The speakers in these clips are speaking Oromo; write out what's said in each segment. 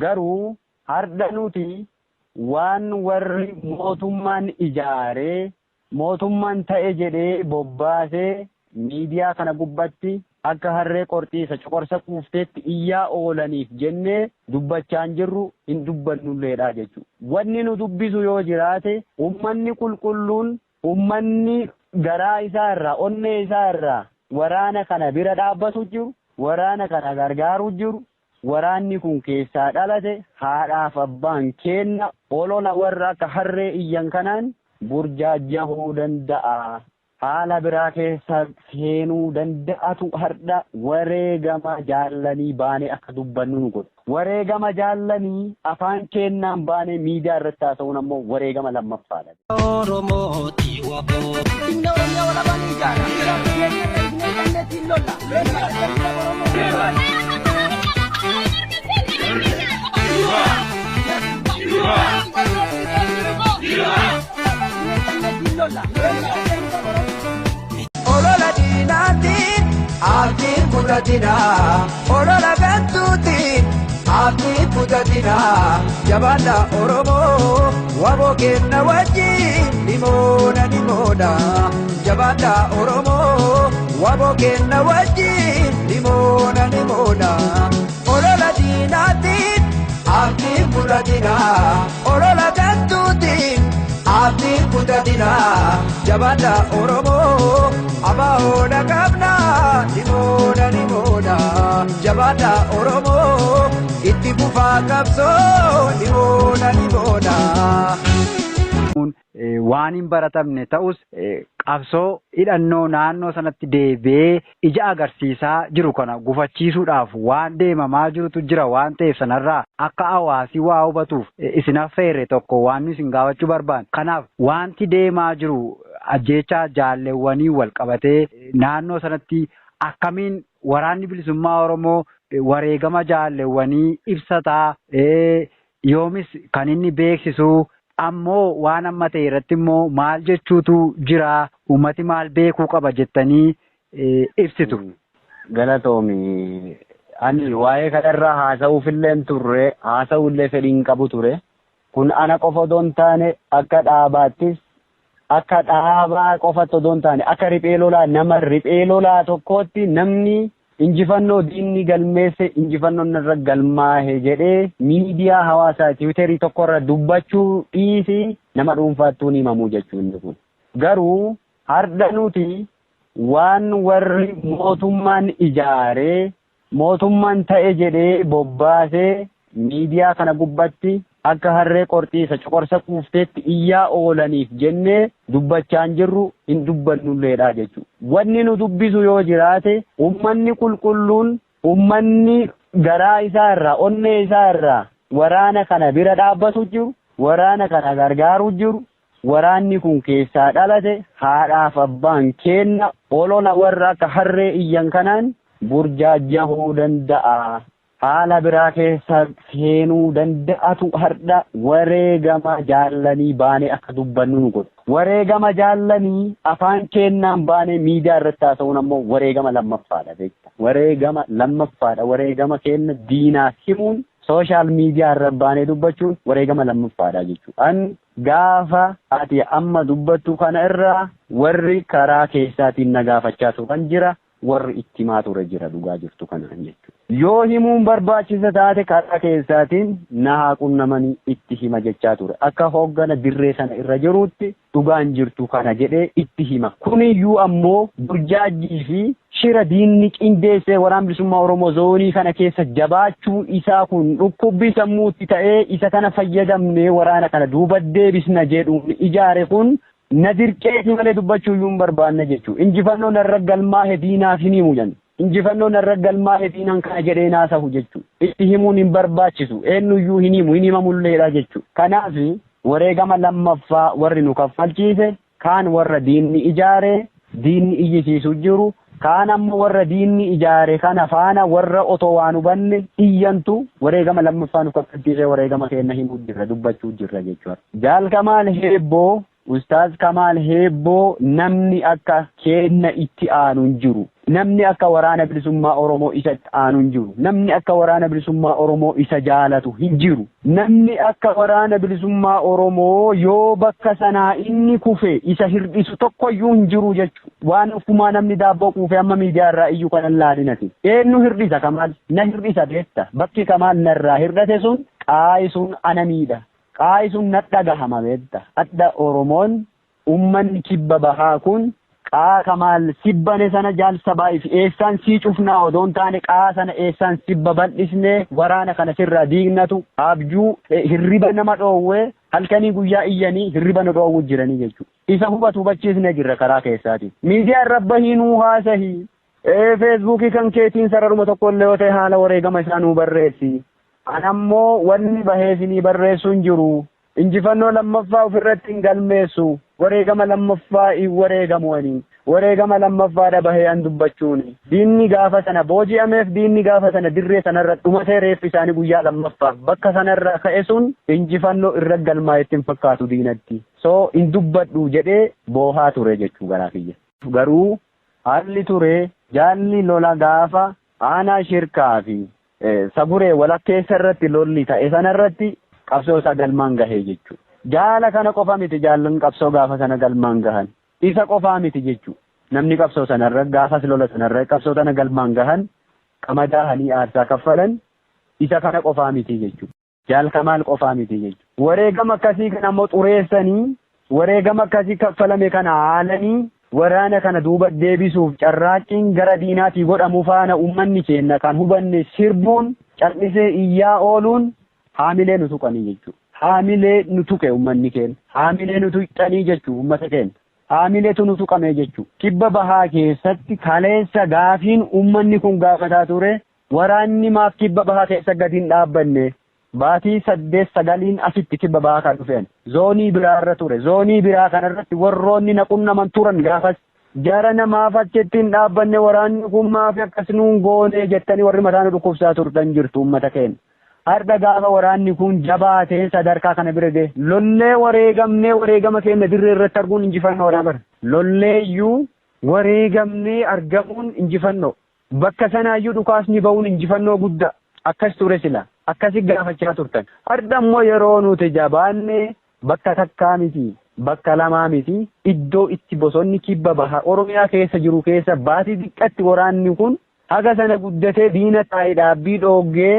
Garuu har'a nuti waan warri mootummaan ijaaree mootummaan ta'e jedhee bobbaasee miidiyaa kana gubbatti akka harree qorxiisa coqorsa kuufteetti iyyaa oolaniif jennee dubbachaan jirru hin dubbannulleedha jechuudha. Wanni nu dubbisu yoo jiraate ummanni qulqulluun ummanni garaa isaa irraa onnee isaa irraa waraana kana bira dhaabbatu jiru waraana kana gargaaru jiru. Waraanni kun keessaa dhalate haadhaaf abbaan kenna olola warra akka harree iyyan kanaan burjaajahuu danda'a. Haala biraa keessa seenuu danda'atu har'a wareegama jaallanii baanee akka dubbannu nu godhu. Wareegama jaallanii afaan kennaan baanee miidiyaa irratti haasa'uun ammoo wareegama lammaffaadha. Oromooti waboo. Inni Oromiyaa walaabanii jaala. Olola dinaatiin abdiin kutatina olola gantuutiin abdiin kutatina jabaadha Oromoo waboo kenna wajjin nimoona jabaadha Oromoo waboo kenna wajjin nimoona olola dinaatiin abdiin kutatina olola gantuutiin abdiin kutatina jabaadha Oromoo abaa'oodha qabna nimoona jabaadha Oromoo itti fufaa qabsoo nimoona. Waan hin baratamne ta'us qabsoo hidhannoo naannoo sanatti deebi'ee ija agarsiisaa jiru kana gufachiisuudhaaf waan deemamaa jirutu jira waan ta'eef sanarraa akka hawaasii waa hubatuuf isin affeerre tokko waan isin gaafachuu barbaanne. Kanaaf wanti deemaa jiru ajjeechaa jaalleewwanii wal qabatee naannoo sanatti akkamiin waraanni bilisummaa Oromoo wareegama jaalleewwanii ibsataa yoomis kan inni beeksisu. Ammoo waan amma ta'e irratti immoo maal jechuutu jira uummati maal beekuu qaba jettanii ibsitu. Galatoomi ani waa'ee kanarraa haasa'uufillee turre haasa'uullee fedhiin qabu ture. Kun ana qofa odoo hin taane akka dhaabaattis akka dhaabaa qofatti odoo hin taane akka riphee lolaa nama riphee lolaa tokkootti namni injifannoo diinni galmeesse injifannoo irra galmaahe jedhee miidiyaa hawaasaa tiwiiterii tokkorra dubbachuu dhiisi nama dhuunfaattuun himamuu jechuun kun. Garuu har'a nuti waan warri mootummaan ijaaree mootummaan ta'e jedhee bobbaasee miidiyaa kana gubbatti akka harree qorxiisa coqorsa kuufteetti iyyaa oolaniif jennee dubbachaan jirru hin dubbannulleedha jechuudha. Wanni nu dubbisu yoo jiraate ummanni qulqulluun ummanni garaa isaa irraa onnee isaa irraa waraana kana bira dhaabbatu jiru waraana kana gargaaru jiru waraanni kun keessaa dhalate haadhaaf abbaan kenna olola warra akka harree iyyan kanaan burjaajahuu danda'a. Haala biraa keessa seenuu danda'atu har'a wareegama jaallanii baanee akka dubbannu nu godhu. Wareegama jaallanii afaan kennaan baanee miidiyaa irratti haasa'uun ammoo wareegama lammaffaadha beekta. Wareegama lammaffaadha. Wareegama kenna diinaaf himuun sooshaal miidiyaa irra baanee dubbachuun wareegama lammaffaadha jechuudha. An gaafa ati amma dubbattu kana irraa warri karaa keessaatiin na gaafachaa turan jira. Warri itti himaa ture jira dhugaa jirtu kanaan jechuudha. Yoo himuun barbaachisa taate karaa keessaatiin na haa qunnamanii itti hima jechaa ture. Akka hooggana dirree sana irra jiruutti dhugaan jirtu kana jedhee itti hima. Kuniyyuu ammoo burjaajii fi shira diinni qindeessee waraana bilisummaa Oromoo zoonii kana keessa jabaachuu isaa kun dhukkubbii sammuutti ta'ee isa kana fayyadamnee waraana kana duuba deebisna jedhuun ijaare kun na dirqeeti malee dubbachuu iyyuu hin barbaanne jechuudha. Injifannoon irra galmaa'e diinaaf hin himu jenna. Injifannoon irra galmaa'e diinaan kana jedhee naasahu jechuudha. Itti himuun hin barbaachisu. Eenyuyyuu hin himu hin himamulleedha jechuudha. Kanaaf wareegama lammaffaa warri nu kaffalchiise kaan warra diinni ijaare diinni iyyisiisu jiru kaan ammoo warra diinni ijaare kana faana warra otoo waan hubanne iyyantu wareegama lammaffaa nu kaffalchiise wareegama keenya himuu jirra dubbachuu jirra jechuudha. Jaalkamaal Heebboo Ustaaz Kamaal Heebboo namni akka kenna itti aanu hin jiru. Namni akka waraana bilisummaa Oromoo isa itti aanu hin jiru. Namni akka waraana bilisummaa Oromoo isa jaalatu hin jiru. Namni akka waraana bilisummaa Oromoo yoo bakka sanaa inni kufe isa hir'isu tokkoyyuu hin jiru jechuudha. Waan ufumaa namni daabboo kuufee amma miidiyaa irraa iyyuu kan laalinati. Eenyu hir'isa Kamaal? Na hir'isa beekta. Bakki Kamaal narraa hir'ate sun qaayi sun ana miidha. Qaayi sun na dhagahama beekta. Adda Oromoon ummanni kibba bahaa kun qaa Kamaal sibbane sana jaalsa baay'if eessaan sii cufnaa odoon taane qaa sana eessaan sibba bal'isnee waraana kana sirraa diignatu abjuu hirriba nama dhoowwee halkanii guyyaa iyyanii hirriba nu dhoowwu jiranii jechuudha. Isa hubachiisne jirra karaa keessaatiin. Miidiyaa irra bahiinuu haasahii. Feesbuukii kan keetiin sararuma tokkollee yoo ta'e haala wareegama isaa nuu barreessi. Anammoo wanni baheesinii barreessu hin jiru. Injifannoo lammaffaa ofirratti hin galmeessu. Wareegama lammaffaa hin wareegamuwanii. Wareegama lammaffaadha bahee an dubbachuuni. Diinni gaafa sana booji'ameef diinni gaafa sana dirree sanarra dhumatee reeffi isaanii guyyaa lammaffaaf bakka sanarra ka'e sun injifannoo irra galmaa'etti hin fakkaatu diinatti. So hin dubbadhu jedhee boohaa ture jechuu garaa kiyya. Garuu haalli ture jaalli lola gaafa aanaa shirkaa fi saguree walakkeessa irratti lolli ta'e sanarratti qabsoo isaa galmaan gahee jechuudha. Jaala kana qofa miti jaallan qabsoo gaafa sana galmaan gahan. Isa qofaa miti jechuudha. Namni qabsoo sanarra gaafas lola sanarra qabsoo sana galmaan gahan qamadahanii aarsaa kaffalan isa kana qofaa miti jechuudha. Jaal Kamaal qofaa miti jechuudha. Wareegama akkasii kana ammoo xureessanii wareegama akkasii kaffalame kana haalanii waraana kana duuba deebisuuf carraaqqiin gara diinaatii godhamu faana uummanni keenya kan hubanne sirbuun cal'isee iyyaa ooluun haamilee nu tuqanii jechuudha. Haamilee nu tuqe uummanni keenya. Haamilee nu tuqanii jechuudha uummata keenya. Haamileetu nu tuqame jechuudha. Kibba bahaa keessatti kaleessa gaafiin uummanni kun gaafataa ture waraanni maaf kibba bahaa keessa gadi hin dhaabbanne. Baatii 8-9 asitti kibba bahaa kan dhufeen zoonii biraarra ture. Zoonii biraa kanarratti warroonni naqunnaman turan gaafas jara namaaf achitti hin dhaabbanne waraanni kun maaf akkas nuun goone jettanii warri mataan dhukkubsaa turtan jirtu uummata keenya. Har'a gaafa waraanni kun jabaatee sadarkaa kana bira gahe lollee wareegama keenya dirree irratti arguun injifannoo bara. Lolleeyyuu wareegamnee argamuun injifannoo. Bakka sanaayyuu dhukaasni ba'uun injifannoo guddaa. Akkas ture sila. Akkasi gaafachaa turtan. Har'a immoo yeroo nuti jabaanne bakka takkaa miti. Bakka lamaa miti. Iddoo itti bosonni kibba bahaa Oromiyaa keessa jiru keessa baatii xiqqatti waraanni kun haga sana guddatee diina taa'ee dhaabbii dhoggee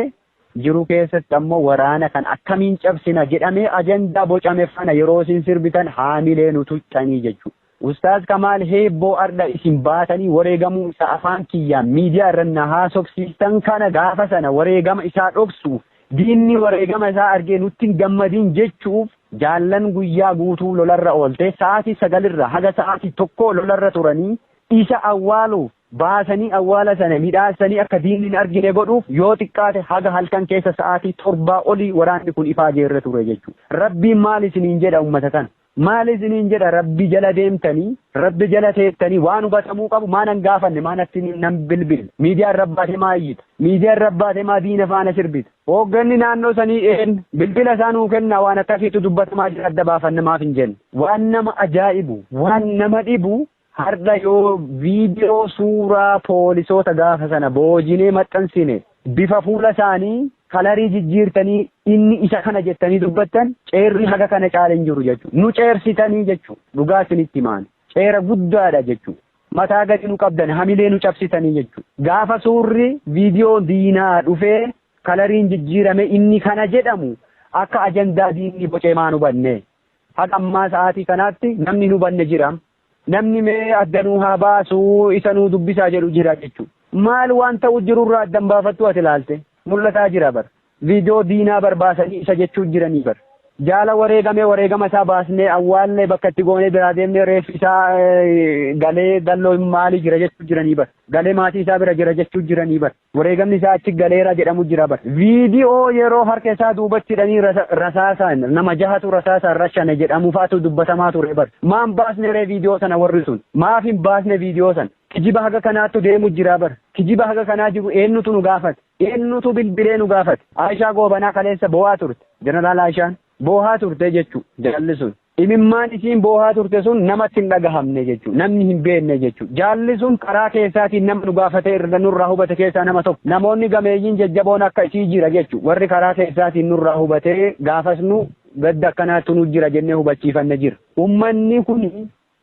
jiru keessatti ammoo waraana kan akkamiin cabsina jedhamee ajandaa bocame fana yeroo isin sirbitan haamilee nu tuqanii jechuudha. Ustaaz Kamaal Heebboo arda isin baatanii wareegamuu isa afaan kiyyaan miidiyaa irra na haasofsiistan kana gaafa sana wareegama isaa dhoksuuf diinni wareegama isaa argee nutti hin gammadin jechuuf jaallan guyyaa guutuu lolarra oolte sa'aatii 9 haga sa'aatii 1 lolarra turanii isa awwaaluuf baasanii awwaala sana midhaasanii akka diinni hin argine godhuuf yoo xiqqaate haga halkan keessa sa'aatii 7 olii waraanni kun ifaa jeerra ture jechuudha. Rabbiin maal isiniin jedha uummata kana? Maal isiniin jedha rabbi jala deemtanii rabbi jala teettanii waan hubatamuu qabu maanan gaafanne maanatti nan bilbil miidiyaan rabbaate maa iyyita miidiyaan rabbaate maa diina faana sirbita hoogganni naannoo sanii bilbila isaa nuu kenna waan akkasiitu dubbatamaa jira adda baafanne maaf hin jenne waan nama ajaa'ibu waan nama dhibu har'a yoo viidiyoo suuraa poolisoota gaafa sana boojinee maxxansine bifa fuula isaanii kalarii jijjiirtanii inni isa kana jettanii dubbattan ceerri haga kana caale hin jiru jechuudha. Nu ceersitanii jechuudha. Dhugaa isinitti himaan. Ceera guddaadha jechuudha. Mataa gadi nu qabdan hamilee nu cabsitanii jechuudha. Gaafa suurri viidiyoo diinaa dhufee kalariin jijjiirame inni kana jedhamu akka ajandaa diinni bocee maa nu banne. Haga ammaa sa'aatii kanaatti namni nu banne jira. Namni mee addanuu haa baasuu isa nuu dubbisaa jedhu jira jechuudha. Maal waan ta'u jirurraa addan baafattu ati ilaalte? Mul'ataa jira bar. Viidiyoo diinaa barbaasanii isa jechuun jiranii bar. Jaala wareegama isaa baasnee awwaallee bakka itti goonee biraa deemnee reeffi isaa galee dalloo maalii jira jechuun jiranii bar. Galee maatii isaa bira jira jechuun jiranii bar. Wareegamni isaa achi galeera jedhamu jira bar. Viidiyoo yeroo harka isaa duubatti hidhanii rasaasaan nama jahatu rasaasaan rashane jedhamu faatu dubbatamaa ture bar. Maan baasne ree viidiyoo sana warri sun? Maaf hin baasne viidiyoo sana? Kijiba haga kanaattu deemu jira bar. Kijiba haga kanaa jiru eenyutu nu gaafate? Eenyutu bilbilee nu gaafate? Aishaa Goobanaa kaleessa boo'aa turte. Jeneraal Aishaan boo'aa turte jechuudha. Jalli sun Imimmaan isiin boohaa turte sun namatti hin dhagahamne jechuudha. Namni hin beekne jechuudha. Jaalli sun karaa keessaatiin nama nu gaafatee irra nurraa hubate keessaa nama tokko. Namoonni gameeyyiin jajjaboon akka isii jira jechuudha. Warri karaa keessaatiin nurraa hubatee gaafas nu gadda akkanaatti nu jira jennee hubachiifanne jira. Ummanni kun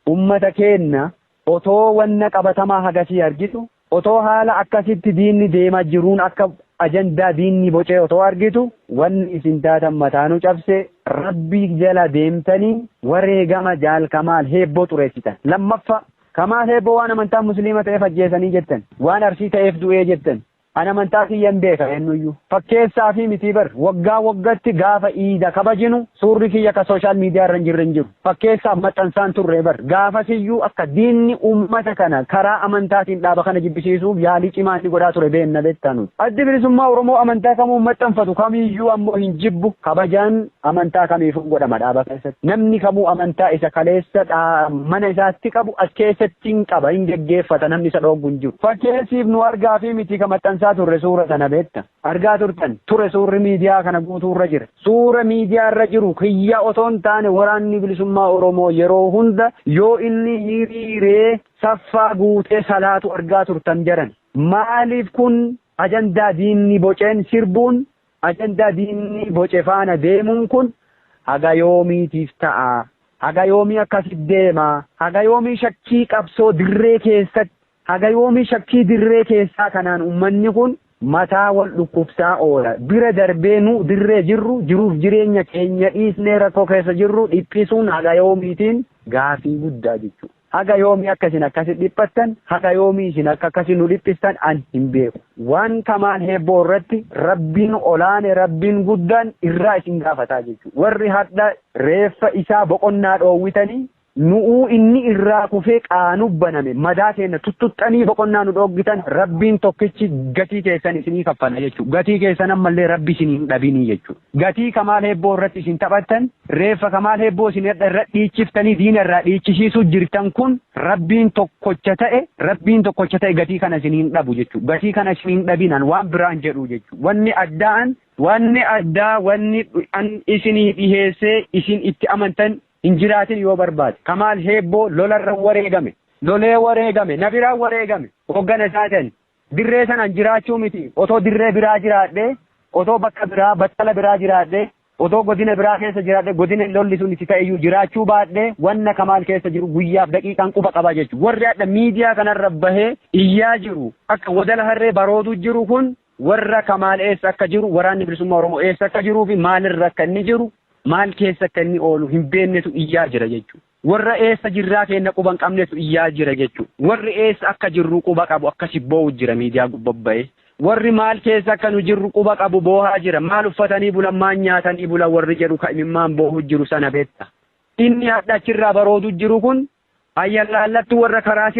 ummata keenya otoo wanna qabatamaa hagasii argitu, otoo haala akkasitti diinni deemaa jiruun akka ajandaa diinni bocee otoo argitu, wanni isin taatan mataanuu cabse rabbii jala deemtanii wareegama jaal Kamaal Heebboo xureessitan. Lammaffaa Kamaal Heebboo waan amantaa musliima ta'eef ajjeesanii jettan, waan arsii ta'eef du'ee jettan. Ana amantaa kiyyan beeka eenyuyyuu. Fakkeessaa fi mitii bar waggaa waggatti gaafa iida kabajinu suurri kiyya akka sooshaal miidiyaa irra hin jirre hin jiru. Fakkeessaaf maxxansaan turre bar gaafasiyyuu akka diinni uummata kana karaa amantaatiin dhaaba kana jibbisiisuuf yaalii cimaa inni godhaa ture beenna beektanuuti. Addi bilisummaa Oromoo amantaa kamuu maxxanfatu kamiyyuu ammoo hin jibbu. Kabajaan amantaa kamiifuu godhama dhaaba keessatti. Namni kamuu amantaa isa kaleessa mana isaatti qabu as keessatti hin qaba hin geggeeffata namni isa dhoowwu hin jiru. Fakkeessiif nu argaa fi mitii ka maxxansaa turre suura sana beekta argaa turtan ture suurri miidiyaa kana guutuurra jira suura miidiyaa irra jiru kiyya otoo hin taane waraanni bilisummaa Oromoo yeroo hunda yoo inni hiriiree saffaa guutee salaatu argaa turtan jedhan maaliif kun ajandaa diinni boceen sirbuun ajandaa diinni boce faana deemuun kun haga yoomiitiif ta'a haga yoomii akkasitti deema haga yoomii shakkii qabsoo dirree keessatti haga yoomii shakkii dirree keessaa kanaan ummanni kun mataa wal dhukkubsaa oola bira darbee nu dirree jirru jiruuf jireenya keenya dhiisnee rakkoo keessa jirru dhiphisuun haga yoomiitiin gaafii guddaa jechuudha. Haga yoomii akkasin akkasi dhiphattan haga yoomii isin akkasi nu dhiphistan an hin beeku. Waan Kamaal Heebboo irratti rabbiin olaane rabbiin guddaan irraa isin gaafataa jechuudha. Warri hadha reeffa isaa boqonnaa dhoowwitanii nu'uu inni irraa kufee qaanu baname madaa keenya tuttuxxanii boqonnaa nu dhooggitan rabbiin tokkichi gatii keessan isinii kaffala jechuudha. Gatii keessan ammallee rabbi isin hin dhabinii jechuudha. Gatii Kamaal Heebboo irratti isin taphattan reeffa Kamaal Heebboo isin irra dhiichiftanii diina irraa dhiichisiisuu jirtan kun rabbiin tokkocha ta'e gatii kana isin hin dhabu jechuudha. Gatii kana isin hin dhabinan waan biraan jedhu jechuudha. Wanni addaa wanni isinii dhiheessee isin itti amantan hin jiraatin yoo barbaade Kamaal Heebboo lolarra wareegame lolee wareegame na biraa wareegame hoggana isaatiin dirree sanaan jiraachuu miti otoo dirree biraa jiraadhe otoo bakka biraa battala biraa jiraadhe otoo godina biraa keessa jiraadhe godina lolli sun itti ta'eyyuu jiraachuu baadhe wanna Kamaal keessa jiru guyyaaf daqiiqaan quba qaba jechuudha. Warri adda miidiyaa kanarra bahee iyyaa jiru akka wadala harree baroodu jiru kun warra Kamaal eessa akka jiru waraanni bilisummaa Oromoo eessa akka jiruu fi maalirra akka inni jiru maal keessa akka inni oolu hin beeknetu iyyaa jira jechuudha. Warra eessa jirraa keenya quba hin qabnetu iyyaa jira jechuudha. Warri eessa akka jirru quba qabu akkasi boo'u jira miidiyaa gubbabba'ee. Warri maal keessa akka nu jirru quba qabu boohaa jira. Maal uffatanii bulan maal nyaatanii bulan warri jedhu kan imimmaan boohu jiru sana beekta. Inni hadha achirraa baroodu jiru kun ayyallaallatti warra karaa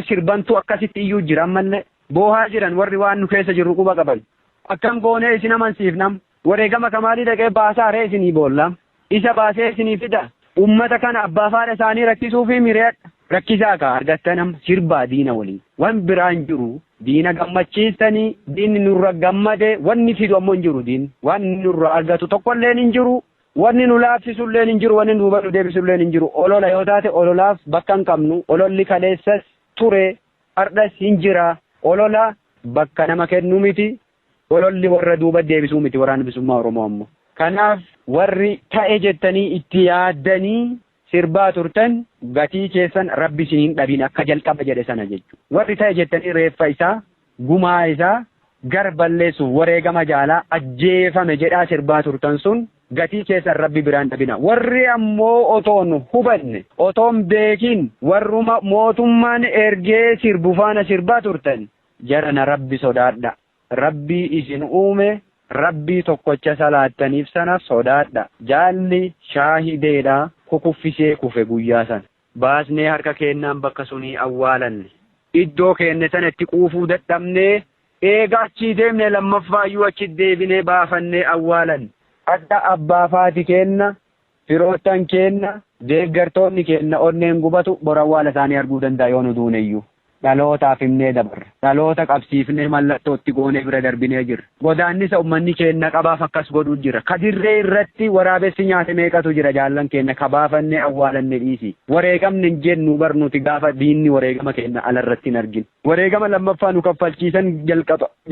sirbantu akkasitti iyyuu jira ammallee boohaa jiran warri waan nu keessa jirru quba qaban. Akkam goonee isin amansiifnam. Wareegama Kamaalii dhaqee baasaa ree isinii boolla isa baasee isinii fida ummata kana abbaa faadha isaanii rakkisuu fi mireedha rakkisaa ka argattan amma sirbaa diina waliin waan biraan jiru diina gammachiistanii diinni nurra gammade wanni fidu ammoo hin jiru diin waan nurra argatu tokkolleen hin jiru wanni nu laafsisulleen hin jiru wanni nu hubatu deebisulleen hin jiru olola yoo taate ololaaf bakka hin qabnu ololli kaleessas ture ardhas hin jira olola bakka nama kennu miti. Ololli warra duuba deebisuu miti waraana bilisummaa Oromoo ammoo. Kanaaf warri ta'e jettanii itti yaaddanii sirbaa turtan gatii keessan rabbi isin hin dhabin akka jalqaba jedhe sana jechuudha. Warri ta'e jettanii reeffa isaa gumaa isaa gar balleessuuf wareegama jaalaa ajjeefame jedhaa sirbaa turtan sun gatii keessan rabbi biraan dhabina. Warri ammoo otoon hubanne otoon beekin warruma mootummaan ergee sirbu faana sirbaa turtan jarana rabbi sodaadha. Rabbii isin uume rabbii tokkocha salaattaniif sana sodaadha. Jaalli shaahideedha kukuffisee kufe guyyaa sana. Baasnee harka kennaan bakka sunii awwaalanne. Iddoo keenne sana itti quufuu dadhabnee eega achii deemne lammaffaayyuu achi deebinee baafannee awwaalanne. Adda abbaa faati kenna, firoottan kenna, deeggartoonni kenna onneen gubatu bor awwaala isaanii arguu danda'a yoo nu duuneyyuu. dhalootaaf himnee dabarra. Dhaloota qabsiifnee mallattootti goonee bira darbinee jirra. Godaannisa uummanni keenya qabaaf akkas godhuu jira. Kadirree irratti waraabessi nyaate meeqatu jira jaallan keenya kabaafannee awwaalanne dhiisi. Wareegamni hin jennu barnuuti gaafa diinni wareegama keenya alarratti hin argin. Wareegama lammaffaa nu kaffalchiisan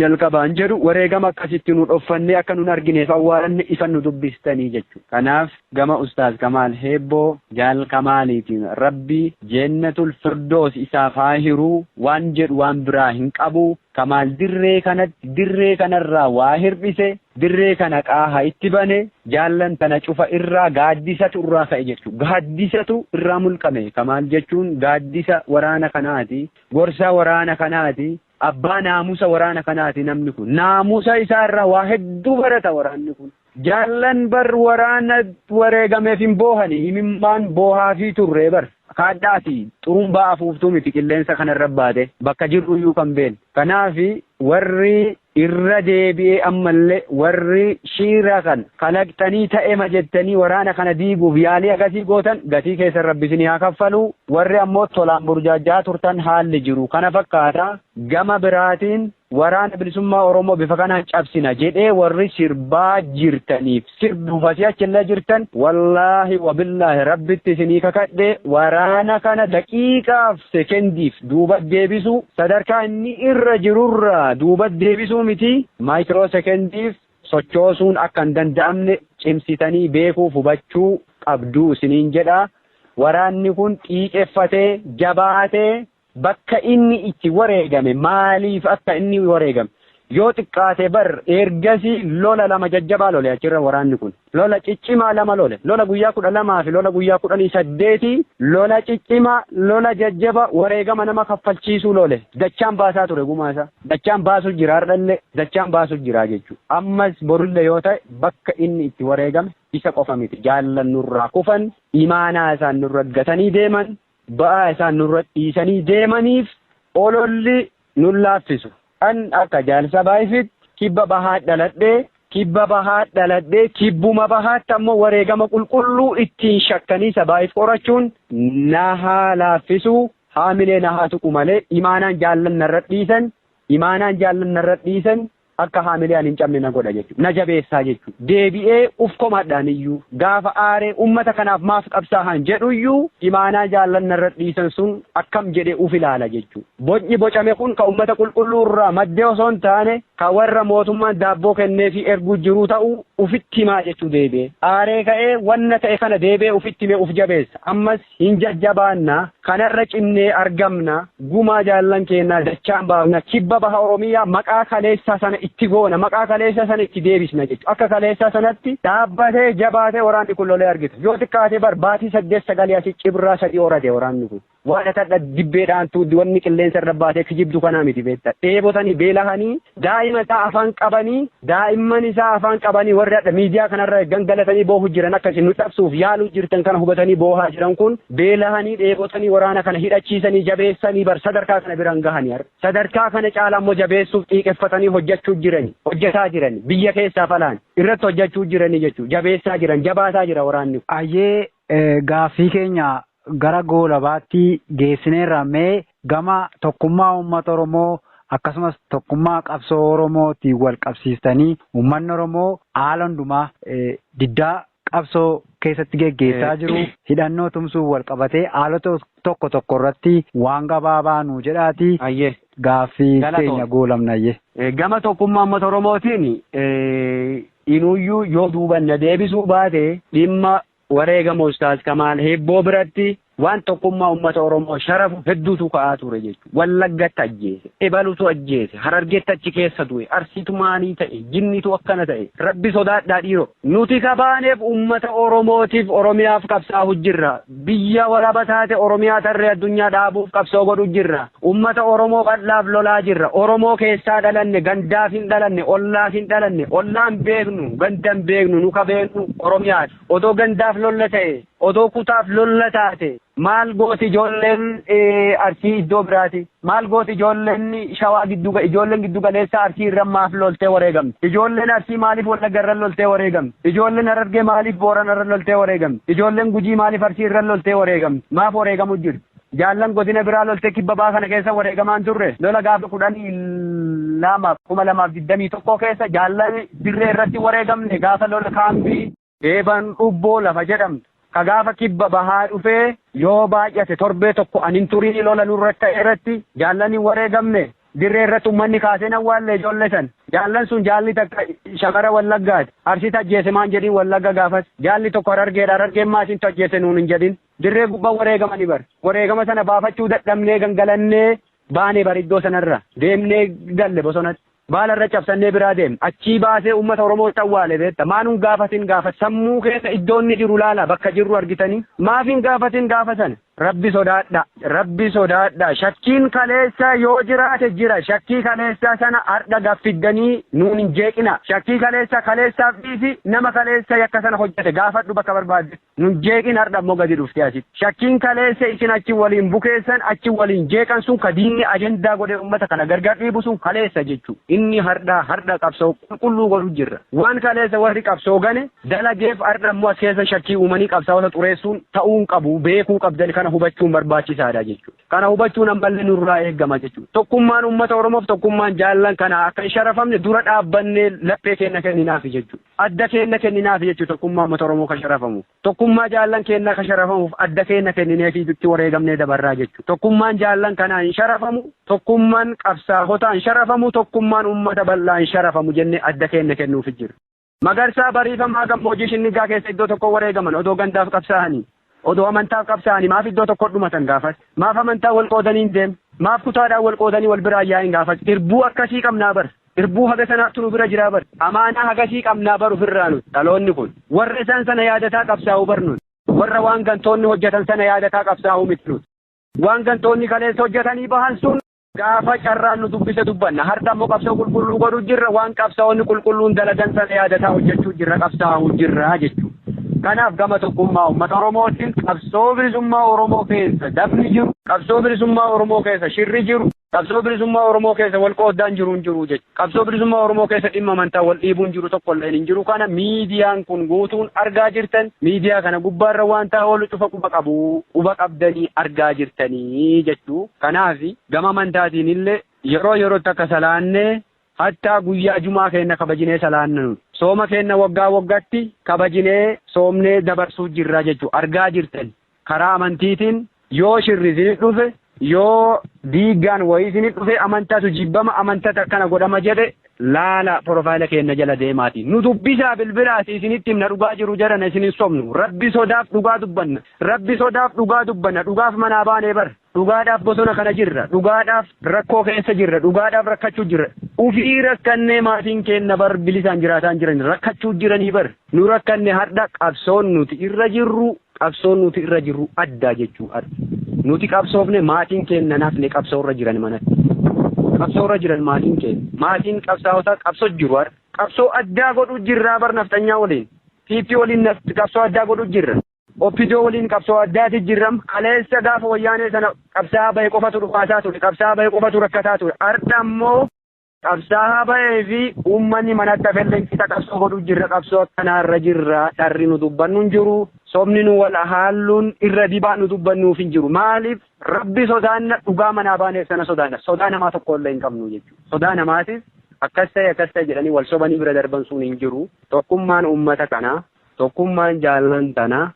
jalqabaan jedhu wareegama akkasitti nu dhoffannee akka nun argineef awwaalanne ifa nu dubbistanii jechuudha. Kanaaf gama Ustaaz Kamaal Heebboo jaal Kamaaliitiin Rabbi Jannatul Firdoos isaaf haa hiruu waan jedhu waan biraa hin qabu. Kamaal dirree kanarraa waa hirbise dirree kana qaaha itti bane jaallan tana cufa irraa gaaddisatu irraa ka'e jechuudha. Gaaddisatu irraa mulqame. Kamaal jechuun gaaddisa waraana kanaati. Gorsa waraana kanaati. Abbaa naamusa waraana kanaati namni kun. Naamusa isaa irraa waa hedduu barata waraanni kun. Jaallan bar waraana wareegameef hin boohani himimmaan boohaa fi turree bar. Kaadhaati xurumbaa afuuftuu miti qilleensa kanarra baate bakka jirru iyyuu kan beenu. Kanaafi warri irra deebi'ee ammallee warri shiira kan kalaqxanii ta'ema jettanii waraana kana diiguuf yaalii akkasii gootan gatii keessan rabbisinii haa kaffalu. Warri ammoo tolaan burjaajaa turtan haalli jiru kana fakkaata. Gama biraatiin waraana bilisummaa Oromoo bifa kanaan cabsina jedhee warri sirbaa jirtaniif sirbuuf asii achillee jirtan wallaahi wabillaahi rabbitti isinii kakadhe waraana kana daqiiqaaf sekendiif duuba deebisu sadarkaa inni irra jirurra duuba deebisuu miti maayikiroo sekendiif sochoosuun akka hin danda'amne cimsitanii beekuuf hubachuu qabduu isiniin jedha. Waraanni kun xiiqeffatee jabaatee bakka inni itti wareegame maaliif akka inni wareegame yoo xiqqaate bar ergasii lola lama jajjabaa lole achirra waraanni kun lola ciccimaa lama lole lola guyyaa 12 fi lola guyyaa 18 lola ciccimaa lola jajjaba wareegama nama kaffalchiisuu lole dachaan baasaa ture gumaasa dachaan baasu jira hardhalle dachaan baasu jira jechuudha. Ammas borulle yoo ta'e bakka inni itti wareegame isa qofa miti jaallan nurraa kufan imaanaa isaan nurra gatanii deeman ba'aa isaan nurra dhiisanii deemaniif ololli nun laaffisu. An akka jaalsa baay'ifit kibba bahaa dhaladhee kibbuma bahaatti ammoo wareegama qulqulluu ittiin shakkanii sabaayif qorachuun na haa laaffisu haamilee na haa tuqu malee imaanaan jaallan narra dhiisan akka haamileen hin cabne na godha jechuudha. Na jabeessaa jechuudha. Deebi'ee uf komaadhaan iyyuu gaafa aaree ummata kanaaf maaf qabsaahan jedhu iyyuu imaanaa jaallan narra dhiisan sun akkam jedhee uf ilaala jechuudha. Bocni bocame kun ka ummata qulqulluu irraa maddee osoo hin taane ka warra mootummaan daabboo kennee fi erguu jiru ta'uu ufitti himaa jechuu deebi'ee. Aaree ka'ee wanna ta'e kana deebi'ee ufitti himee uf jabeessa. Ammas hin jajjabaanna kanarra cimnee argamna gumaa jaallan kennaa dachaan baafna kibba baha Oromiyaa maqaa kaleessaa sana itti goona maqaa kaleessa sana itti deebisna jechuudha. Akka kaleessa sanatti dhaabbatee jabaatee waraanni kun lolee argita. Yoo xiqqaatee barbaatii 8-9 asii cibraa 3 horate waraanni kun. Waan akka dibbeedhaan tuuddi wanni qilleensa irra baatee kijibdu kanaa miti beekta. Dheebotanii beelahanii daa'ima isaa afaan qabanii daa'imman isaa afaan qabanii warri adda miidiyaa kanarra gangalatanii boohu jiran akkasii nu dhabsuuf yaaluu jirtan kana hubatanii boohaa jiran kun beelahanii dheebotanii waraana kana hidhachiisanii jabeessanii bar sadarkaa kana biraan gahanii sadarkaa kana caalaa immoo jabeessuuf xiiqeffatanii hojjetaa jiran biyya keessaa falaan irratti hojjechuu jiranii jechuudha. Jabeessaa jiran jabaataa jira waraanni. Ayyee gaaffii keenya gara goolabaatti geessineerra mee gama tokkummaa uummata Oromoo akkasumas tokkummaa qabsoo Oromootiin wal qabsiistanii uummanni Oromoo haala hundumaa diddaa qabsoo keessatti geggeessaa jiru hidhannoo tumsuun wal qabatee haalota tokko irratti waan gabaabaa nuu jedhaati. Gaaffii keenya goolabnayyee. Gama tokkummaa uummata Oromootiin inuyyuu yoo duubanna deebisuu baate dhimma wareegama Ustaaz Kamaal Heebboo biratti waan tokkummaa uummata Oromoo sharafu hedduutu ka'aa ture jechuudha. Wallaggatti ajjeese, Ebalutu ajjeese, Harargeetti achi keessa du'e, Arsiitu maalii ta'e, Jinnitu akkana ta'e, Rabbi sodaadhaa dhiiroo. Nuti kabaaneef uummata Oromootiif Oromiyaaf qabsaa'u jirra. Biyya walaba taate Oromiyaa tarree addunyaa dhaabuuf qabsoo godhu jirra. Uummata Oromoo bal'aaf lolaa jirra. Oromoo keessaa dhalanne, gandaaf hin dhalanne, ollaaf hin dhalanne, ollaan beeknu, gandan beeknu, nu kabeennu Oromiyaati. Odoo gandaaf lolla ta'e, odoo kutaaf lolla taate. Maal gooti ijoolleen Arsii iddoo biraati. Maal gooti ijoolleen Shawaa ijoolleen giddu galeessa Arsii irra maaf loltee wareegamti. Ijoolleen Arsii maaliif Wallagga irra loltee wareegamti. Ijoolleen Harargee maaliif Boorana irra loltee wareegamti. Ijoolleen Gujii maaliif Arsii irra loltee wareegamti. Maaf wareegamu jiru. jaallan godina biraa loltee kibba baa kana keessa wareegamaan turre lola gaafa 2021 keessa jaallan dirree irratti wareegamne gaafa lola kaambii eeban dhubboo lafa jedhamtu ka gaafa kibba bahaa dhufee yoo baay'ate torbee tokko anin turii lola nurratti irratti jaallan wareegamne dirree irratti ummanni kaaseen awwaallee ijoollee san jaallan sun jaalli takka shamara wallaggaati arsii ajjeese maan jedhin wallagga gaafas jaalli tokko harargeen maasiin ajjeese nuun hin jedhin dirree gubbaa wareegamanii bar wareegama sana baafachuu dadhabnee gangalannee baanee bar iddoo sanarra deemnee galle bosonatti baalarra cabsannee biraa deem achii baasee ummata Oromootti awwaale beetta maanuun gaafatin gaafa sammuu keessa iddoonni jiru laala bakka jirru argitanii maafin gaafatin gaafa sana rabbi sodaadha shakkiin kaleessa yoo jiraate jira shakkii kaleessa sana har'a gaffiddanii nuun hin jeeqina shakkii kaleessaaf dhiisi nama kaleessa yakka sana hojjete gaafadhu bakka barbaadde nun jeeqin har'a immoo gadi dhuftee asitti shakkiin kaleessa isin achi waliin bukeessan achi waliin jeeqan sun ka diinni ajendaa godhee ummata kana gargar dhiibu sun kaleessa jechuu inni har'a qabsoo qulqulluu godhu jirra waan kaleessa warri qabsoo gane dalageef har'a immoo as keessa shakkii uumanii qabsaa'ota xureessuun ta'uun qabu beekuu qabdan kana hubachuun barbaachisaadha jechuudha. Kana hubachuun ammallee nurraa eegama jechuudha. Tokkummaan uummata Oromoof tokkummaan jaallan kana akka hin sharafamne dura dhaabbannee laphee keenya kenninaaf jechuudha. Adda keenya kenninaaf jechuudha tokkummaa uummata Oromoo kan sharafamuuf. Tokkummaa jaallan keenya kan sharafamuuf adda keenya kennineef itti wareegamnee dabarraa jechuudha. Tokkummaan jaallan kanaa hin sharafamu, tokkummaan qabsaa'otaa hin sharafamu, tokkummaan uummata bal'aa hin sharafamu jennee adda keenya kennuuf jira. Magarsaa bariifamaa gammoojjii shinnigaa keessa iddoo tokko wareegaman odoo gandaaf qabsaa'anii. Odoo amantaaf qabsaa'anii maaf iddoo tokko dhumatan gaafas maaf amantaa wal qoodanii deem maaf kutaadhaan wal qoodanii wal biraa yaa'in gaafas irbuu akkasii qabnaa bar irbuu haga sanaatti nu bira jiraa bar amaanaa hagasii qabnaa bar ofirraa nuti dhaloonni kun warra isaan sana yaadataa qabsaa'uu bar nuti warra waan gantoonni hojjetan sana yaadataa qabsaa'uu miti nuti waan gantoonni kaleessa hojjetanii bahan sun gaafa carraan nu dubbise dubbanna har'a immoo qabsoo qulqulluu godhuu jirra waan qabsaa'onni qulqulluun dalagan sana yaadataa hojjechuu jirra qabsaa'uu jirra jechuudha. Kanaaf gama tokkummaa uummata Oromootiin qabsoo bilisummaa Oromoo keessa dabni jiru, qabsoo bilisummaa Oromoo keessa shirri jiru, qabsoo bilisummaa Oromoo keessa wal qooddaan jiru hin jiru jechuudha. Qabsoo bilisummaa Oromoo keessa dhimma amantaa wal dhiibuun jiru tokko illee hin jiru. Kana miidiyaan kun guutuun argaa jirtan miidiyaa kana gubbaarra waan ta'e oolu cufa quba qabdanii argaa jirtanii jechuu. Kanaaf gama amantaatiin illee yerootti akka salaannee hatta guyyaa jumaa keenya kabajinee salaannu sooma keenya waggaa waggaatti kabajinee soomnee dabarsuu jirra jechuudha argaa jirtan karaa amantiitiin yoo shirri isin dhufe yoo diigaan wayii isin dhufe amantaatu jibbama amantaa akkana godhama jedhe laala profaayila keenya jala deemaati nu dubbisaa bilbilaati isinitti himna dhugaa jiru jedhana isin hin sobnu rabbi sodaaf dhugaa dubbanna dhugaaf manaa baanee bar dhugaadhaaf bosona kana jirra dhugaadhaaf rakkoo keessa jirra dhugaadhaaf rakkachuu jirra ufii rakkannee maatiin keenya bar bilisaan jiraataan jiran rakkachuu jiranii bar nu rakkanne har'a qabsoon nuti irra jirru addaa jechuu nuti qabsoofne maatiin keenya naafne qabsoorra jiran manatti qabsoorra jiran maatiin qabsaa'otaa qabsoo jiru qabsoo addaa godhu jirraa bar naftanyaa waliin PP waliin qabsoo addaa godhu jirra Oppidoo waliin qabsoo addaati jirram kaleessa gaafa wayyaanee sana qabsaa'aa bahe qofatu dhufaasaa ture qabsaa'aa bahe qofatu rakkataa ture har'a immoo qabsaa'aa bahee fi uummanni manatti hafelleen kita qabsoo godhu jirra qabsoo akkanaarra jirra dharri nu dubbannu hin jiru sobni nu wal haalluun irra dibaa nu dubbannuuf hin jiru maaliif rabbi sodaanna dhugaa manaa baaneef sana sodaa namaa tokko illee hin qabnu jechuudha sodaa namaatiif akkas ta'e jedhanii wal sobanii bira darban sun hin jiru tokkummaan uummata kanaa tokkummaan jaallan tanaa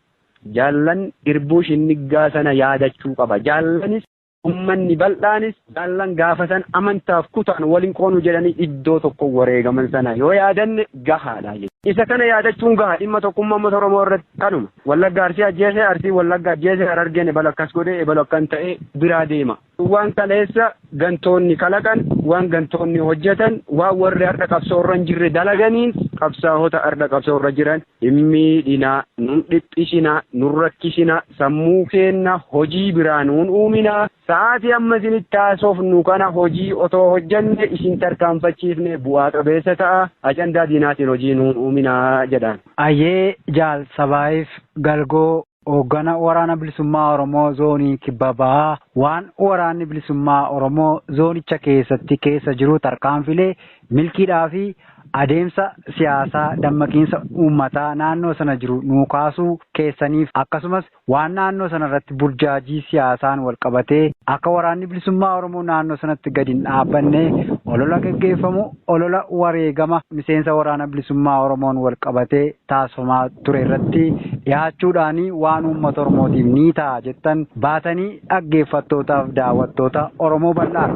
jaallan irbuu shinnigaa sana yaadachuu qaba jaallanis ummanni bal'aanis jaallan gaafatan amantaaf kutaan waliin qoonu jedhanii iddoo tokko wareegaman sana yoo yaadanne gahaadha isa kana yaadachuun gahaa dhimma tokkummaa uummata Oromoo irratti kanuma wallagga arsii ajjeese arsii wallagga ajjeese harargeen ebal akkas godhe ebal akkan ta'e biraa deema waan kaleessa gantoonni kalaqan waan gantoonni hojjetan waan warri har'a qabsoorra hin jirre dalaganiin qabsaa'ota har'a qabsoorra jiran himmiidhinaa nun dhiphisinaa nun rakkisinaa sammuu keenna hojii biraa nuun uuminaa sa'aatii amma isinitti haasofnu kana hojii otoo hojjenne isin tarkaanfachiifne bu'aa qabeessa ta'a ajandaa diinaatiin hojii nuun uuminaa jedhan. Ayyee jaal sabaayif galgoo hoggana waraana bilisummaa Oromoo zoonii kibba bahaa waan waraanni bilisummaa Oromoo zoonicha keessa jiru tarkaanfilee milkiidhaa fi adeemsa siyaasaa dammaqiinsa uummataa naannoo sana jiru nuu kaasuu keessaniif akkasumas waan naannoo sana irratti burjaajii siyaasaan wal qabatee akka waraanni bilisummaa Oromoo naannoo sanatti gadi hin dhaabbanne olola gaggeeffamu olola wareegama miseensa waraana bilisummaa Oromoon wal qabatee taasifamaa ture irratti dhiyaachuudhaan waan uummata Oromootiif ni ta'a jettan baatanii dhaggeeffattootaaf daawwattoota Oromoo bal'aa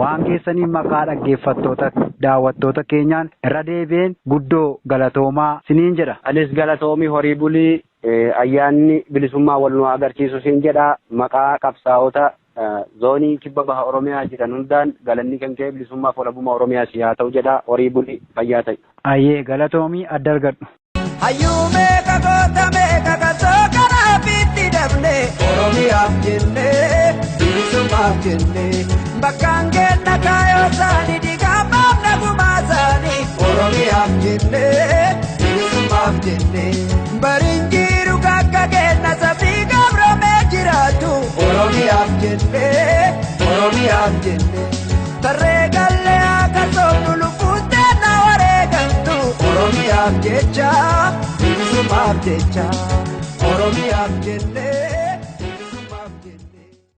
waan keessanii maqaa dhaggeeffattoota daawwattoota keenyaan irra deebi'een guddoo galatoomaa siniin jedha. Anis galatoomii horii bulii ayyaanni bilisummaa wal nu agarsiisu siin jedha maqaa qabsaa'ota zoonii kibba baha Oromiyaa jiran hundaan galanni kan ka'e bilisummaaf walabummaa Oromiyaa si haa ta'u jedha horii bulii fayyaa ta'e. Ayyee galatoomii adda argadhu. Hayyuu meeqa goota meeqa qabsoo kanaaf itti dabne Oromiyaaf jennee bilisummaaf jennee bakkaan kenna kaayoo isaanii diigaamaaf nagumaa isaanii Oromiyaaf jennee bilisummaaf jennee bariin jiru kakka kenna sabbii gabromee jiraatu Oromiyaaf jennee Oromiyaaf jennee tarree gallee akka soofnu lubbuuttee na wareegamtu Oromiyaaf jecha bilisummaaf jecha Oromiyaaf jennee.